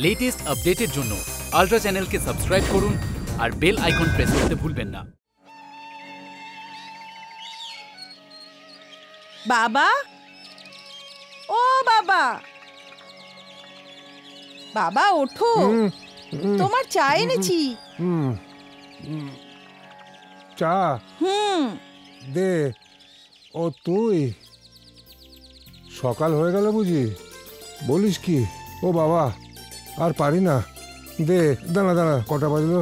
Latest আপডেটের জন্য ultra চ্যানেলকে সাবস্ক্রাইব করুন আর বেল আইকন প্রেস করতে ভুলবেন না। বাবা, ও বাবা, বাবা ওঠো, তোমার চা এনেছি। চা দে। ও তুই সকাল হয়ে গেল বুঝি? বলিস কি? ও বাবা, আর পারি না, দে। দাঁড়া দাঁড়া, কটা বাজলো?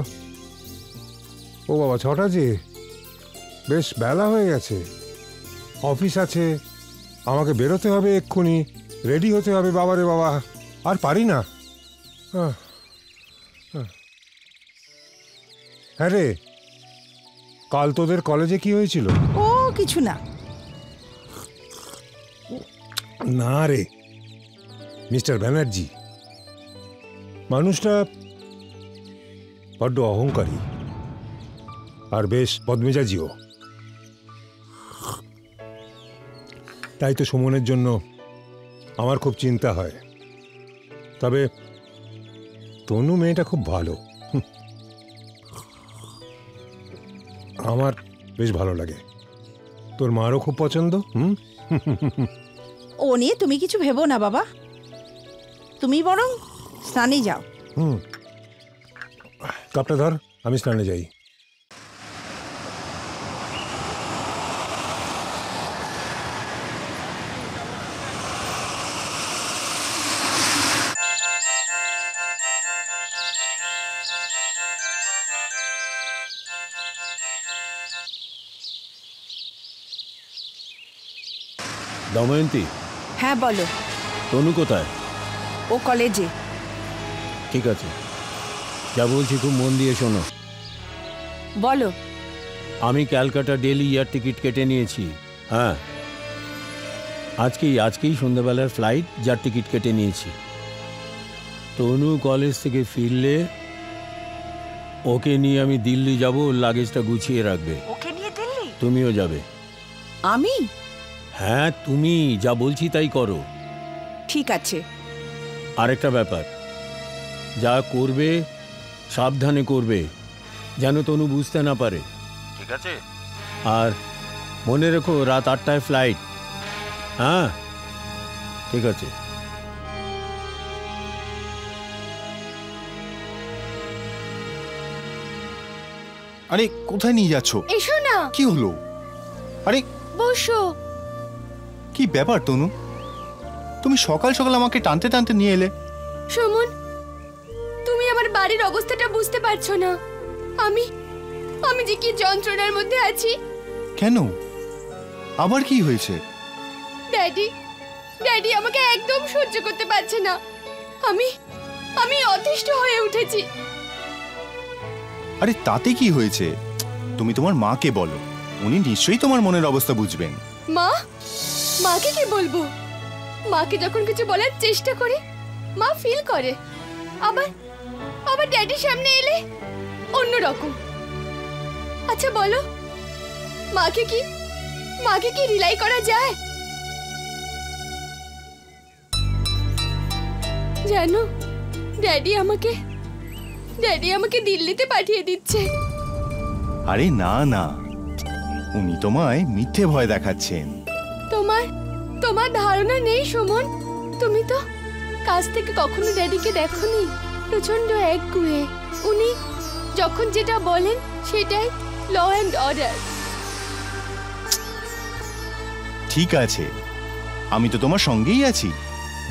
ও বাবা, 6টা যে, বেশ বেলা হয়ে গেছে। অফিস আছে, আমাকে বেরোতে হবে এক্ষুনি, রেডি হতে হবে। বাবা রে বাবা, আর পারি না। হ্যাঁ রে, কাল তোদের কলেজে কি হয়েছিল? ও কিছু না। না রে মিস্টার ব্যানার্জি, মানুষটা বড্ড অহংকারী আর বেশ বদমেজাজিও। তাই তো সুমনের জন্য আমার খুব চিন্তা হয়। তবে তনু মেয়েটা খুব ভালো, আমার বেশ ভালো লাগে। তোর মারও খুব পছন্দ। ও নিয়ে তুমি কিছু ভেবো না বাবা, তুমি বরং স্নানে যাও। কাপটা ধর, আমি স্নানে যাই। দময়ন্তী। হ্যাঁ বলো। তনু কোথায়? ও কলেজে। ঠিক আছে, যা বলছি খুব মন দিয়ে শোনো। বলো। আমি ক্যালকাটা ডেলি এয়ার টিকিট কেটে নিয়েছি। হ্যাঁ, আজকেই সন্ধ্যাবেলার ফ্লাইট, যার টিকিট কেটে নিয়েছি। তনু কলেজ থেকে ফিরলে ওকে নিয়ে আমি দিল্লি যাব, ওর লাগেজটা গুছিয়ে রাখবে। ওকে নিয়ে দিল্লি? তুমিও যাবে। আমি? হ্যাঁ তুমি, যা বলছি তাই করো। ঠিক আছে। আরেকটা ব্যাপার, যা করবে সাবধানে করবে, যেন তনু বুঝতে না পারে। ঠিক আছে? আর মনে রেখো, রাত 8টায় ফ্লাইট। হ্যাঁ ঠিক আছে। আরে কোথায় নিয়ে যাচ্ছ? এসো না। কি হলো? আরে বসো। কি ব্যাপার তনু, তুমি সকাল সকাল আমাকে টানতে টানতে নিয়ে এলে? সুমন, তুমি আমার বাড়ির অবস্থাটা বুঝতে পারছো না। আমি যে কি যন্ত্রণার মধ্যে আছি। কেন, আবার কি হয়েছে? ড্যাডি আমাকে একদম সহ্য করতে পারছে না। আমি অতিষ্ঠ হয়ে উঠেছি। আরে তাতে কি হয়েছে? তুমি তোমার মাকে বলো, উনি নিশ্চয়ই তোমার মনের অবস্থা বুঝবেন। মাকে কি বলবো? মাকে যখন কিছু বলার চেষ্টা করি, মা ফিল করে। আবার ড্যাডির সামনে এলে অন্যরকম। আচ্ছা বলো, মাকে কি রিলাই করা যায়? জানো, ড্যাডি আমাকে দিল্লিতে পাঠিয়ে দিচ্ছে। আরে না না, উনি তোমায় মিথ্যে ভয় দেখাচ্ছেন। তোমার ধারণা নেই সুমন, তুমি তো কাছ থেকে কখনো ড্যাডিকে দেখোনি। প্রচন্ড একগুঁয়ে। উনি যখন যেটা বলেন সেটাই ল অ্যান্ড অর্ডার। ঠিক আছে, আমি তো তোমার সঙ্গেই আছি,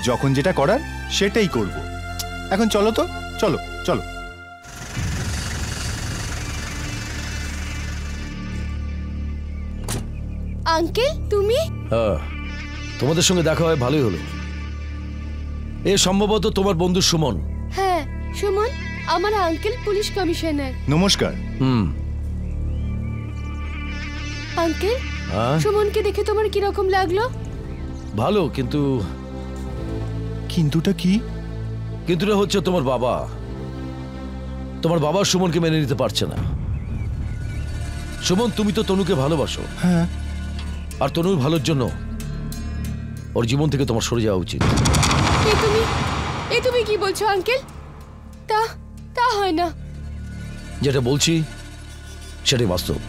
যখন যেটা করার সেটাই করব। এখন চলো তো, চলো চলো। আঙ্কেল তুমি? হ্যাঁ, তোমাদের সঙ্গে দেখা হয় ভালোই হলো। এ সম্ভবত তোমার বন্ধু সুমন। হ্যাঁ সুমন, আমার আঙ্কেল পুলিশ কমিশনার। নমস্কার। আঙ্কেল, সুমনকে দেখে তোমার কি রকম লাগলো? ভালো, কিন্তু কিন্তুটা কি? কিন্তুটা হচ্ছে তোমার বাবা সুমনকে মেনে নিতে পারছে না। সুমন, তুমি তো তনুকে ভালোবাসো। হ্যাঁ। আর তনুর ভালোর জন্য ওর জীবন থেকে তোমার সরে যাওয়া উচিত। এ তুমি কি বলছো আঙ্কেল? তা তা হয় না। যেটা বলছি সেটাই বাস্তব।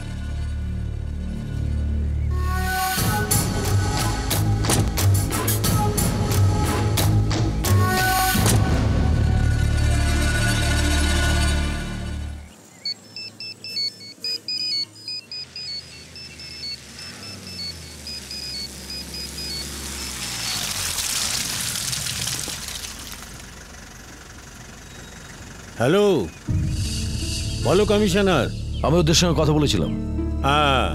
হ্যালো, বলো কমিশনার। আমি ওদের সঙ্গে কথা বলেছিলাম। হ্যাঁ,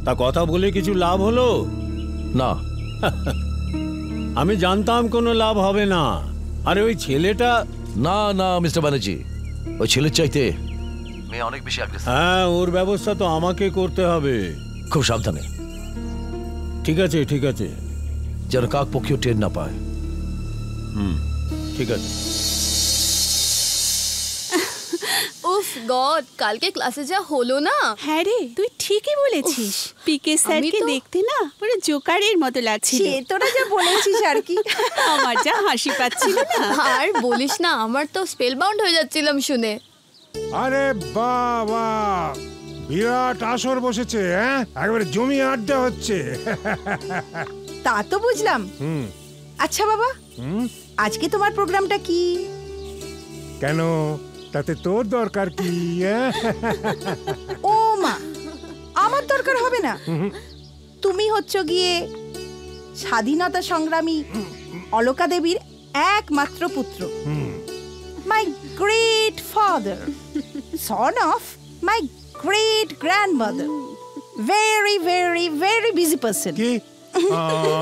তা কথা বলে কিছু লাভ হলো? না। আমি জানতাম কোনো লাভ হবে না। আরে ওই ছেলেটা, না না মিস্টার ব্যানার্জি, ওই ছেলের চাইতে মেয়ে অনেক বেশি অ্যাগ্রেসিভ। হ্যাঁ, ওর ব্যবস্থা তো আমাকে করতে হবে। খুব সাবধানে, ঠিক আছে ঠিক আছে। যেন কাক পক্ষীও টের না পায়। ঠিক আছে। উফ গড, কালকে ক্লাসে যা হলো না। হ্যাঁ রে, তুই ঠিকই বলেছিস। পিকে স্যারকে দেখতে না পুরো জোকারের মতো লাগছিল। সে তোরা যা বলেছিস আর কি। আমার যা হাসি পাচ্ছিল না। আর বলিস না, আমার তো স্পেল বাউন্ড হয়ে যাচ্ছিলাম শুনে। আরে বাবা, বিরাট আসর বসেছে। হ্যাঁ, একেবারে জমি আড্ডা হচ্ছে। তা তো বুঝলাম। আচ্ছা বাবা, আজকে তোমার প্রোগ্রামটা কি? কেন, তাতে তোর দরকার কি? ও মা, আমার দরকার হবে না। তুমি হচ্ছ গিয়ে স্বাধীনতা সংগ্রামী অলকা দেবীর একমাত্র পুত্র, my great father, son of my great grandmother, very very very busy person. কি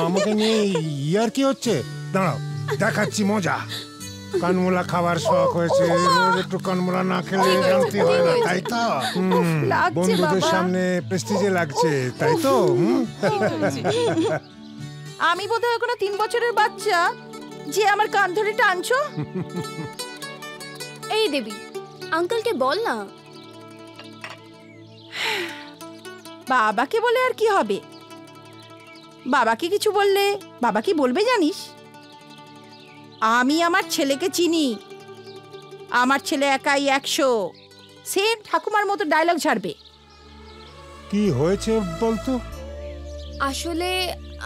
আমাকে নিয়ে ইয়ার কি হচ্ছে? দাঁড়াও, দেখাচ্ছি মজা। কানমুলা খাবার শখ হয়েছে, রোজ একটু কানমুলা না খেলে শান্তি হয় না, তাই তো? বন্ধুদের সামনে প্রেস্টিজে লাগছে, তাই তো? আমি বোধহয় এখনো 3 বছরের বাচ্চা যে আমার কান ধরে টানছো। এই দেবী, আঙ্কেলকে বল না। বাবাকে বলে আর কি হবে? বাবাকে কিছু বললে বাবা কি বলবে জানিস? আমি আমার ছেলেকে চিনি। আমার ছেলে একাই 100, সেম ঠাকুমার মতো ডায়লগ ঝাড়বে। কি হয়েছে বলতো? আসলে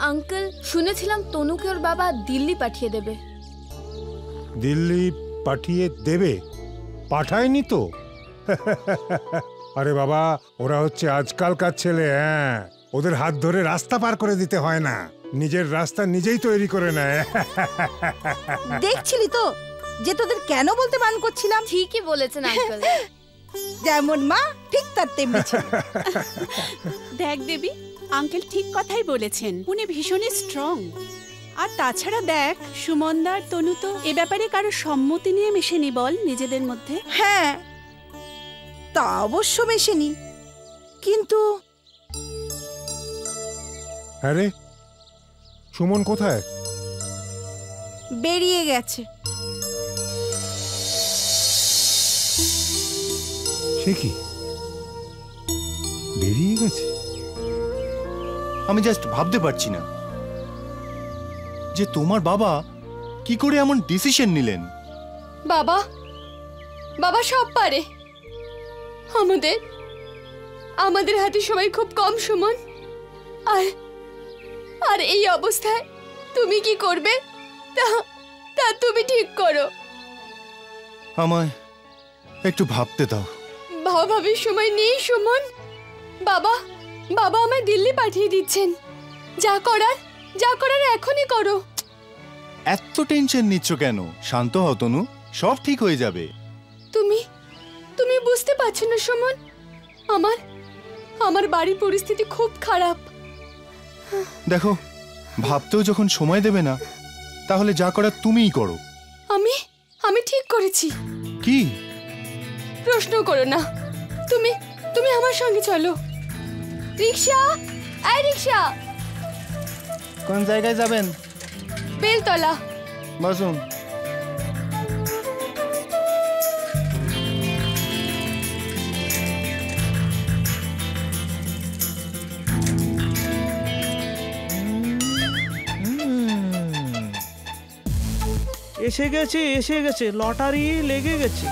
আঙ্কেল, শুনেছিলাম তনুকে ওর বাবা দিল্লি পাঠিয়ে দেবে। দিল্লি পাঠিয়ে দেবে? পাঠায়নি তো। আরে বাবা, ওরা হচ্ছে আজকালকার ছেলে। হ্যাঁ, ওদের হাত ধরে রাস্তা পার করে দিতে হয় না, নিজের রাস্তা নিজেই তৈরি করে নেয়। দেখছিলি তো যে তোদের কেন বলতে বারণ করছিলাম? ঠিকই বলেছেন আঙ্কেল। যেমন মা ঠিক তার তেমনি ছেলে। দেখ দেবী, আঙ্কেল ঠিক কথাই বলেছেন। উনি ভীষণই স্ট্রং। আর তাছাড়া দেখ, সুমনদার তনু তো এ ব্যাপারে কারো সম্মতি নিয়ে মেশেনি বল নিজেদের মধ্যে। হ্যাঁ, তা অবশ্য মেশেনি, কিন্তু আরে সুমন কোথায়? বেরিয়ে গেছে। সে কি, বেরিয়ে গেছে? আমি জাস্ট ভাবতে পারছি না যে তোমার বাবা কি করে এমন ডিসিশন নিলেন। বাবা, বাবা সব পারে। আমাদের হাতে সময় খুব কম, সুমন। আর এই অবস্থায় তুমি কি করবে তা তুমি ঠিক করো। আমায় একটু ভাবতে দাও। ভাবির সময় নেই সুমন। বাবা আমায় দিল্লি পাঠিয়ে দিচ্ছেন। যা করার এখনই করো। এত টেনশন নিচ্ছ কেন? শান্ত হও তনু, সব ঠিক হয়ে যাবে। তুমি বুঝতে পারছো না সুমন, আমার বাড়ির পরিস্থিতি খুব খারাপ। দেখো, ভাবতেও যখন সময় দেবে না, তাহলে যা করার তুমিই করো। আমি ঠিক করেছি। কি? প্রশ্ন করো না। তুমি আমার সঙ্গে চলো। রিকশা, এই রিকশা। কোন জায়গায় যাবেন? বেলতলা। বসুন। এসে গেছে, লটারি লেগে গেছে।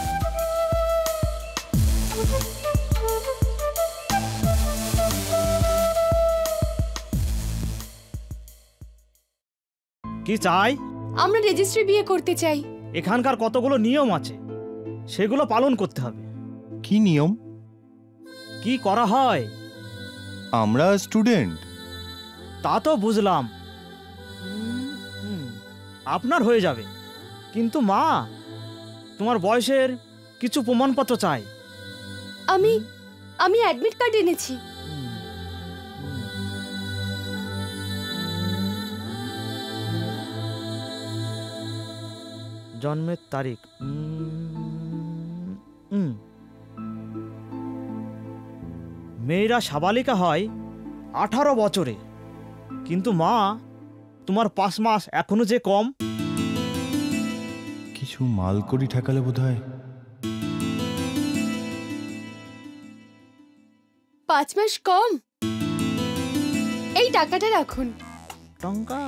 কি চাই? আমরা রেজিস্ট্রি বিয়ে করতে চাই। এখানকার কতগুলো নিয়ম আছে, সেগুলো পালন করতে হবে। কি নিয়ম? কি করা হয়? আমরা স্টুডেন্ট। তা তো বুঝলাম, আপনার হয়ে যাবে, কিন্তু মা তোমার বয়সের কিছু প্রমাণপত্র চাই। আমি অ্যাডমিট কার্ড এনেছি। জন্মের তারিখ, মেয়েরা সাবালিকা হয় 18 বছরে, কিন্তু মা তোমার 5 মাস এখনো যে কম। কিছু মাল করি ঠেকালে বোধ হয়। 5 মাস কম? এই টাকাটা রাখুন। টঙ্কা?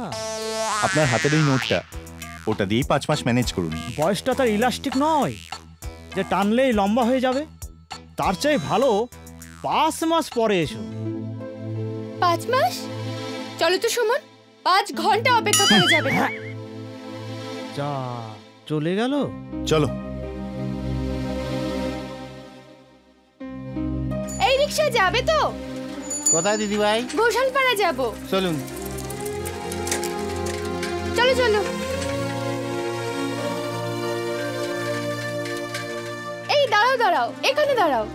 আপনার হাতের এই নোটটা, ওটা দিয়েই 5 মাস ম্যানেজ করুন। বয়সটা তার ইলাস্টিক নয় যে টানলেই লম্বা হয়ে যাবে। তার চেয়ে ভালো 5 মাস পরে এসো। 5 মাস? চলো তো সুমন, 5 ঘন্টা অপেক্ষা করে যাবে না। যা চলে গেল। চলো। এই রিকশা যাবে তো? কোথায় দিদি ভাই? গোশালপাড়া যাব। চলুন। চলো চলো। এই দাঁড়াও দাঁড়াও, এখানে দাঁড়াও।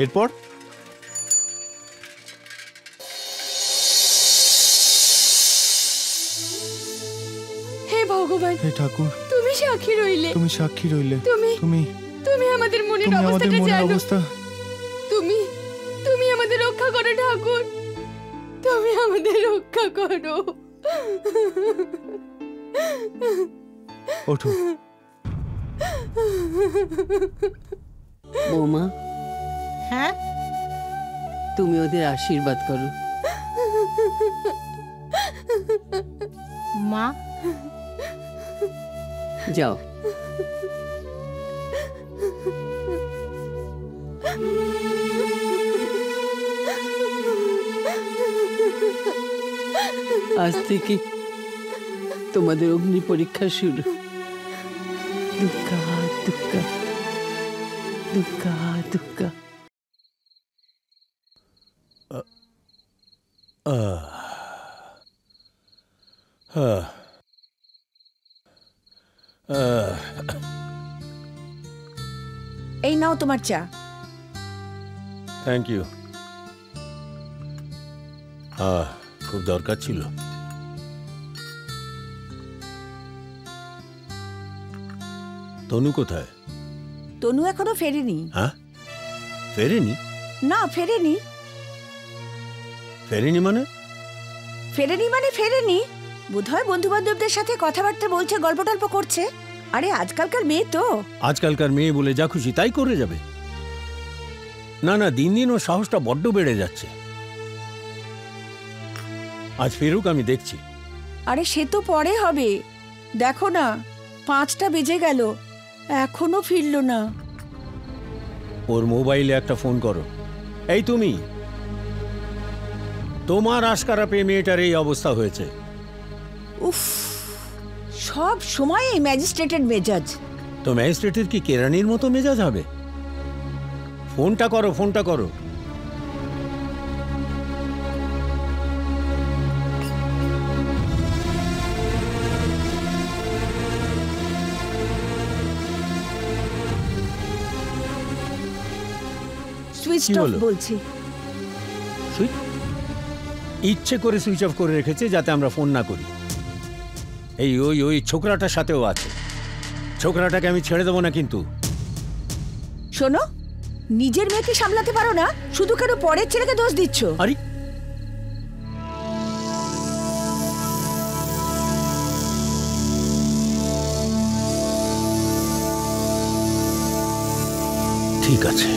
এরপর হে ভগবান, হে ঠাকুর, তুমি সাক্ষী রইলে। তুমি সাক্ষী রইলে। তুমি তুমি তুমি আমাদের মনের তুমি আমাদের অবস্থাটা মনের জানো। অবস্থা। তুমি আমাদের রক্ষা করো ঠাকুর, তুমি আমাদের রক্ষা করো। ওঠো। বৌমা, হ্যাঁ, তুমি ওদের আশীর্বাদ করো। মা যাও। আজ থেকে তোমাদের অগ্নি পরীক্ষা শুরু। দুর্গা দুর্গা দুর্গা দুর্গা। এই নাও তোমার চা। Thank you. খুব দরকার ছিল। তনু কোথায়? তনু এখনো ফেরেনি। হ্যাঁ, ফেরেনি? না, ফেরেনি। ফেরেনি মানে? ফেরেনি বোধহয় বন্ধু বান্ধবদের সাথে কথাবার্তা বলছে, গল্প টল্প করছে। আরে আজকালকার মেয়ে তো। আজকালকার মেয়ে বলে যা খুশি তাই করে যাবে? না না, দিন দিন ওর সাহসটা বড্ড বেড়ে যাচ্ছে। আজ ফেরুক, আমি দেখছি। আরে সে তো পরে হবে, দেখো না 5টা বেজে গেল, এখনো ফিরল না। ওর মোবাইলে একটা ফোন করো। এই তুমি, তোমার আশকারা পেয়ে মেয়েটার এই অবস্থা হয়েছে। উফ, সব সময় এই ম্যাজিস্ট্রেটের মেজাজ। তো ম্যাজিস্ট্রেটের কি কেরানির মতো মেজাজ হবে? ফোনটা করো, ফোনটা করো। সুইচ অফ বলছি। ইচ্ছে করে সুইচ অফ করে রেখেছে যাতে আমরা ফোন না করি। এই ওই ওই ছোকরাটার সাথেও আছে। ছোকরাটাকে আমি ছেড়ে দেবো না কিন্তু। শোনো, নিজের মেয়েকে সামলাতে পারো না, শুধু কেন পরের ছেলেকে দোষ দিচ্ছ? আরে ঠিক আছে,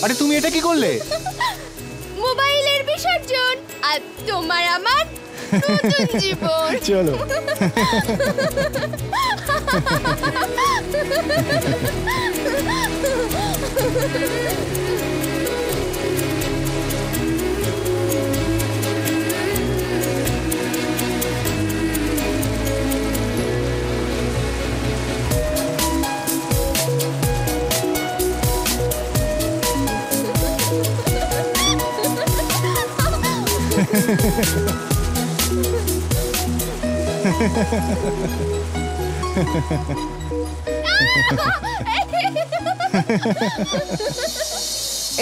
আরে তুমি এটা কি করলে? মোবাইলের বিসর্জন আর তোমার আমার নতুন জীবন। চলো।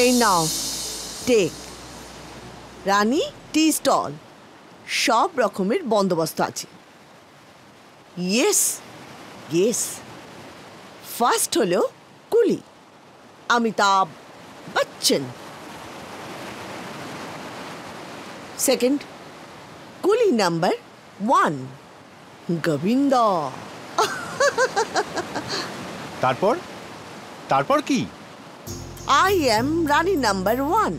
এই নাও টেক। রানী টি স্টল, সব রকমের বন্দোবস্ত আছে। Yes yes. ফার্স্ট হলো কুলি, অমিতাভ বচ্চন। সেকেন্ড কুলি নাম্বার 1 গোবিন্দা। তারপর তারপর কি? I am Rani number 1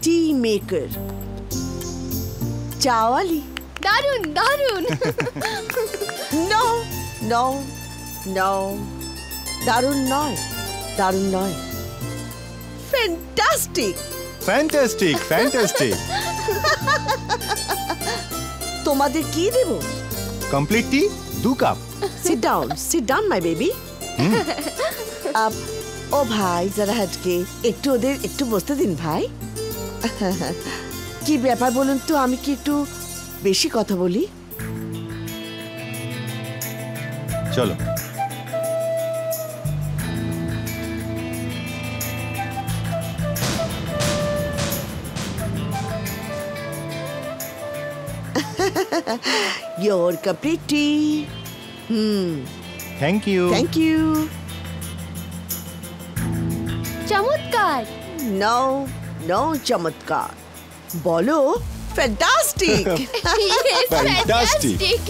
tea maker চাওয়ালি। দারুন দারুন। No no no দারুন নয়, দারুন নয়, ফ্যান্টাস্টিক। Fantastic fantastic. তোমাদের কি দেব? Complete tea 2 cup. Sit down my baby. ও ভাই যারা হাটকে একটু ওদের একটু বসতে দিন ভাই। কি ব্যাপার বলুন তো, আমি কি একটু বেশি কথা বলি? চলো। Your complete tea. Thank you. Thank you. চমৎকার। No, no চমৎকার, বলো ফ্যান্টাস্টিক। Yes, Fantastic. fantastic.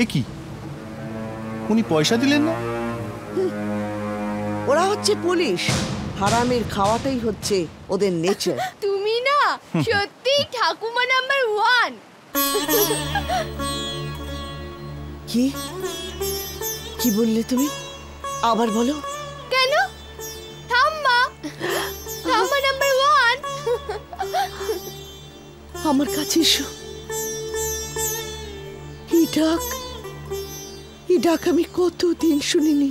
এ কি, উনি পয়সা দিলেন না? ওরা হচ্ছে পুলিশ, হারামের খাওয়াটাই হচ্ছে ওদের নেচার। তুমি না সত্যি ঠাকুমা নাম্বার 1। কি কি বললে তুমি? আবার বলো। কেন? ঠাম্মা ঠাম্মা নাম্বার 1। আমার কাছে এসো। এই ডাক আমি কতদিন শুনিনি।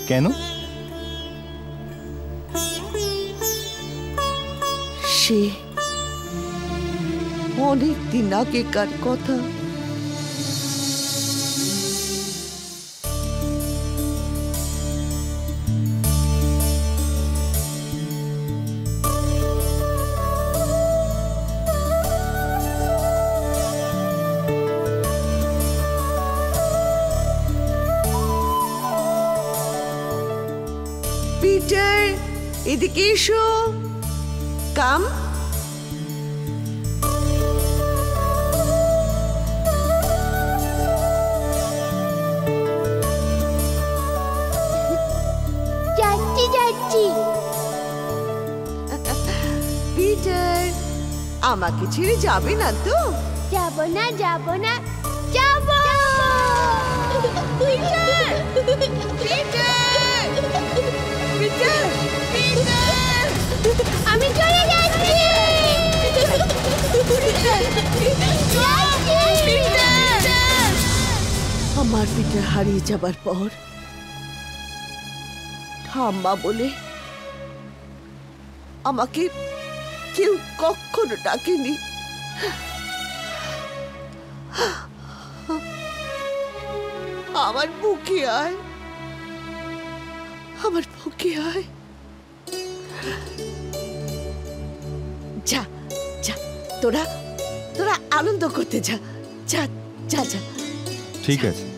কেন? সে অনেক দিন আগেকার কথা। পিটার, এদিকে এসো। কাম। যাচ্ছি যাচ্ছি। পিটার, আমাকে ছেড়ে যাবে না তো? যাব না যাব না যাব। পিটার পিটার পিটার পিটার, আমি চলে যাচ্ছি। আমার পিটার হারিয়ে যাবার পর ঠাম্মা বলে আমাকে কেউ কখনো ডাকেনি। আমার বুকে আয়, আমার বুকে আয়। যা তোরা তোরা আনন্দ করতে যা যা যা যা ঠিক আছে।